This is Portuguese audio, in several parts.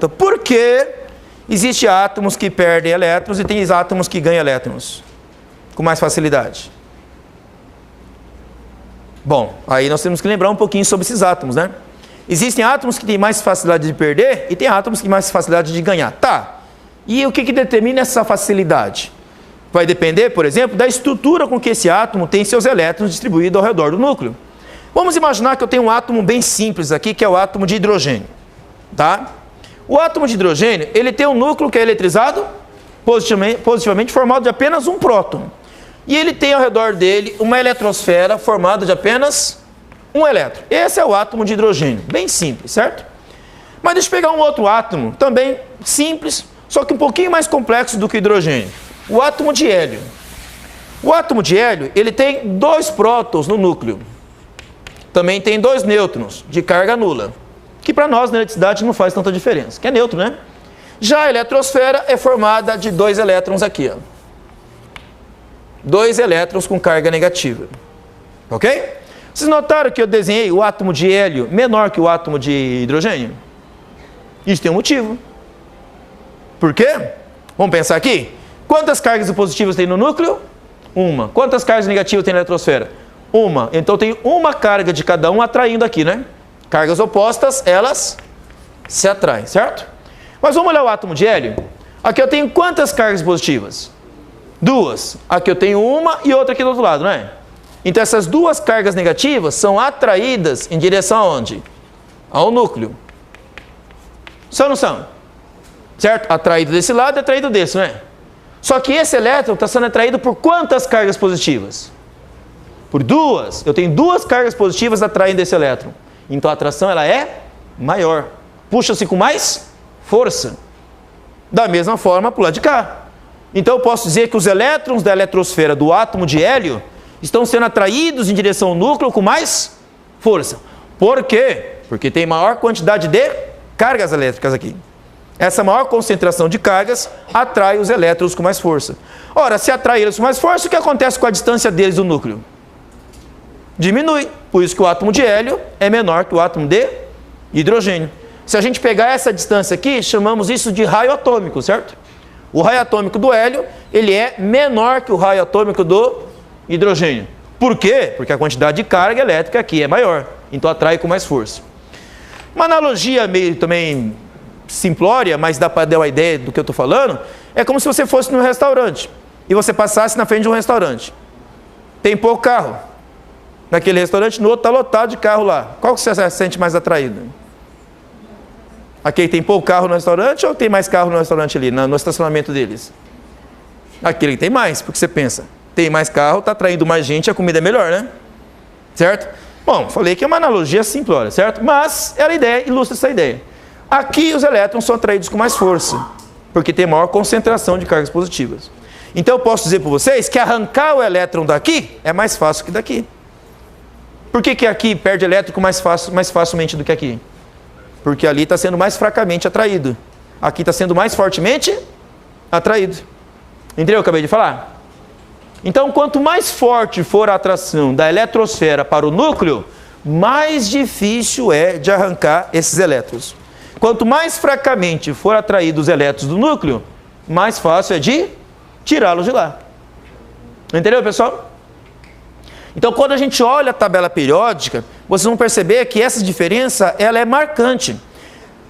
Então, por que existem átomos que perdem elétrons e tem átomos que ganham elétrons com mais facilidade? Bom, aí nós temos que lembrar um pouquinho sobre esses átomos, né? Existem átomos que têm mais facilidade de perder e tem átomos que têm mais facilidade de ganhar. Tá. E o que determina essa facilidade? Vai depender, por exemplo, da estrutura com que esse átomo tem seus elétrons distribuídos ao redor do núcleo. Vamos imaginar que eu tenho um átomo bem simples aqui, que é o átomo de hidrogênio. Tá? O átomo de hidrogênio, ele tem um núcleo que é eletrizado positivamente formado de apenas um próton. E ele tem ao redor dele uma eletrosfera formada de apenas um elétron. Esse é o átomo de hidrogênio, bem simples, certo? Mas deixa eu pegar um outro átomo, também simples, só que um pouquinho mais complexo do que o hidrogênio. O átomo de hélio. O átomo de hélio, ele tem 2 prótons no núcleo. Também tem 2 nêutrons de carga nula, que para nós na eletricidade não faz tanta diferença, que é neutro, né? Já a eletrosfera é formada de 2 elétrons aqui, ó. 2 elétrons com carga negativa. Ok? Vocês notaram que eu desenhei o átomo de hélio menor que o átomo de hidrogênio? Isso tem um motivo. Por quê? Vamos pensar aqui. Quantas cargas positivas tem no núcleo? 1. Quantas cargas negativas tem na eletrosfera? 1. Então tem uma carga de cada um atraindo aqui, né? Cargas opostas, elas se atraem, certo? Mas vamos olhar o átomo de hélio. Aqui eu tenho quantas cargas positivas? 2. Aqui eu tenho uma e outra aqui do outro lado, não é? Então essas 2 cargas negativas são atraídas em direção aonde? Ao núcleo. São ou não são? Certo? Atraído desse lado e atraído desse, não é? Só que esse elétron está sendo atraído por quantas cargas positivas? Por 2. Eu tenho 2 cargas positivas atraindo esse elétron. Então a atração ela é maior. Puxa-se com mais força. Da mesma forma para o lado de cá. Então eu posso dizer que os elétrons da eletrosfera do átomo de hélio estão sendo atraídos em direção ao núcleo com mais força. Por quê? Porque tem maior quantidade de cargas elétricas aqui. Essa maior concentração de cargas atrai os elétrons com mais força. Ora, se atrai eles com mais força, o que acontece com a distância deles do núcleo? Diminui. Por isso que o átomo de hélio é menor que o átomo de hidrogênio. Se a gente pegar essa distância aqui, chamamos isso de raio atômico, certo? O raio atômico do hélio, ele é menor que o raio atômico do hidrogênio. Por quê? Porque a quantidade de carga elétrica aqui é maior. Então atrai com mais força. Uma analogia meio também simplória, mas dá para dar uma ideia do que eu estou falando, é como se você fosse num restaurante e você passasse na frente de um restaurante. Tem pouco carro naquele restaurante, no outro está lotado de carro lá. Qual que você se sente mais atraído? Aquele tem pouco carro no restaurante ou tem mais carro no restaurante ali, no estacionamento deles? Aquele que tem mais, porque você pensa, tem mais carro, está atraindo mais gente, a comida é melhor, né? Certo? Bom, falei que é uma analogia simplória, certo? Mas ela ilustra essa ideia. Aqui os elétrons são atraídos com mais força, porque tem maior concentração de cargas positivas. Então eu posso dizer para vocês que arrancar o elétron daqui é mais fácil que daqui. Por que aqui perde elétron mais facilmente do que aqui? Porque ali está sendo mais fracamente atraído. Aqui está sendo mais fortemente atraído. Entendeu o que eu acabei de falar? Então, quanto mais forte for a atração da eletrosfera para o núcleo, mais difícil é de arrancar esses elétrons. Quanto mais fracamente for atraídos os elétrons do núcleo, mais fácil é de tirá-los de lá. Entendeu, pessoal? Então, quando a gente olha a tabela periódica, vocês vão perceber que essa diferença ela é marcante.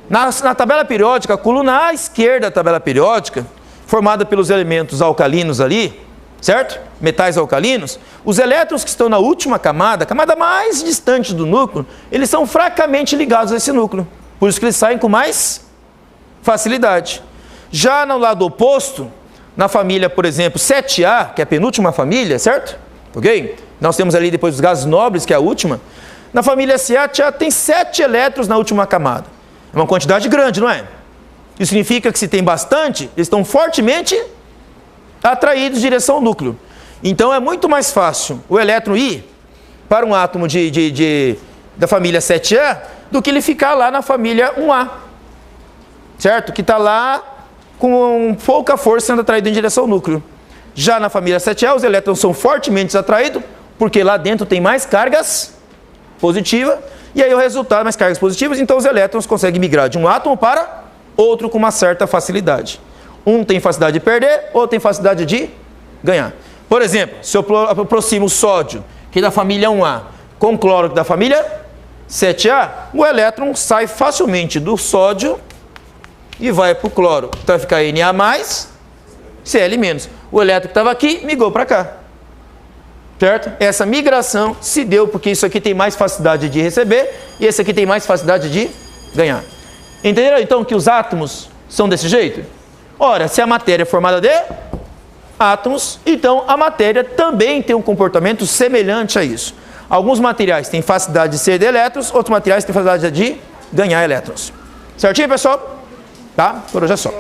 Na tabela periódica, a coluna à esquerda da tabela periódica, formada pelos elementos alcalinos ali, certo? Metais alcalinos, os elétrons que estão na última camada, a camada mais distante do núcleo, eles são fracamente ligados a esse núcleo. Por isso que eles saem com mais facilidade. Já no lado oposto, na família, por exemplo, 7A, que é a penúltima família, certo? Ok? Nós temos ali depois os gases nobres, que é a última. Na família 7A tem 7 elétrons na última camada. É uma quantidade grande, não é? Isso significa que se tem bastante, eles estão fortemente atraídos em direção ao núcleo. Então é muito mais fácil o elétron ir para um átomo da família 7A do que ele ficar lá na família 1A. Certo? Que está lá com pouca força sendo atraído em direção ao núcleo. Já na família 7A, os elétrons são fortemente atraídos, porque lá dentro tem mais cargas positivas, e aí o resultado, mais cargas positivas, então os elétrons conseguem migrar de um átomo para outro com uma certa facilidade. Um tem facilidade de perder, outro tem facilidade de ganhar. Por exemplo, se eu aproximo o sódio, que é da família 1A, com o cloro, que é da família 7A, o elétron sai facilmente do sódio e vai para o cloro. Então vai ficar Na+, Cl-. O elétron que estava aqui migrou para cá. Certo? Essa migração se deu porque isso aqui tem mais facilidade de receber e esse aqui tem mais facilidade de ganhar. Entenderam então que os átomos são desse jeito? Ora, se a matéria é formada de átomos, então a matéria também tem um comportamento semelhante a isso. Alguns materiais têm facilidade de ceder elétrons, outros materiais têm facilidade de ganhar elétrons. Certinho, pessoal? Tá? Por hoje é só.